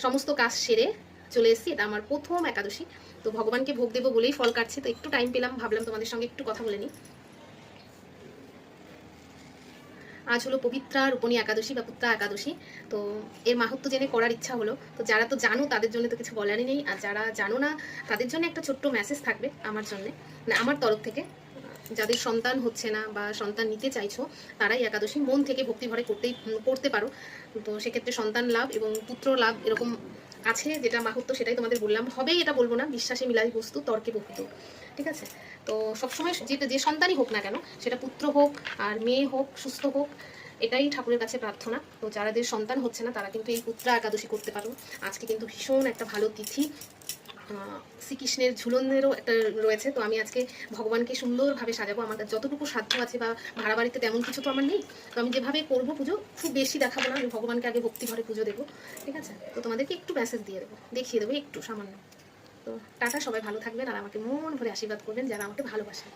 সমস্ত কাজ সেরে চলে এসেছি। এটা আমার প্রথম একাদশী, তো ভগবানকে ভোগ দেবো বলেই ফল কাটছি। তো একটু টাইম পেলাম, ভাবলাম তোমাদের সঙ্গে একটু কথা বলে নিই। আজ হলো পবিত্রা রূপণী একাদশী বা পুত্রা একাদশী। তো এর মাহাত্ম্য জেনে করার ইচ্ছা হলো। তো যারা তো জানো তাদের জন্য তো কিছু বলারই নেই, আর যারা জানো না তাদের জন্য একটা ছোট্ট মেসেজ থাকবে আমার জন্য, মানে আমার তরফ থেকে। যাদের সন্তান হচ্ছে না বা সন্তান নিতে চাইছো, তারাই একাদশী মন থেকে ভক্তি ভরে করতে পারো। তো সেক্ষেত্রে সন্তান লাভ এবং পুত্র লাভ এরকম আছে, যেটা মাহাত্ম্য সেটাই তোমাদের বললাম। হবেই এটা বলবো না, বিশ্বাসে মিলাই বস্তু তর্কে প্রকৃত, ঠিক আছে? তো সবসময় যেটা যে সন্তানই হোক না কেন, সেটা পুত্র হোক আর মেয়ে হোক, সুস্থ হোক, এটাই ঠাকুরের কাছে প্রার্থনা। তো যাদের সন্তান হচ্ছে না তারা কিন্তু এই পুত্রা একাদশী করতে পারো। আজকে কিন্তু ভীষণ একটা ভালো তিথি, শ্রীকৃষ্ণের ঝুলনেরও একটা রয়েছে। তো আমি আজকে ভগবানকে সুন্দরভাবে সাজাবো। আমার যতটুকু সাধ্য আছে, বা ভাড়া বাড়িতে তেমন কিছু তো আমার নেই, তো আমি যেভাবে করবো পুজো, খুব বেশি দেখাবো না, আমি ভগবানকে আগে ভক্তি ভরে পুজো দেবো, ঠিক আছে? তো তোমাদেরকে একটু মেসেজ দিয়ে দেবো, দেখিয়ে দেবো একটু সামান্য। তো টাটা, সবাই ভালো থাকবেন আর আমাকে মন ভরে আশীর্বাদ করবেন যারা আমাকে ভালোবাসেন।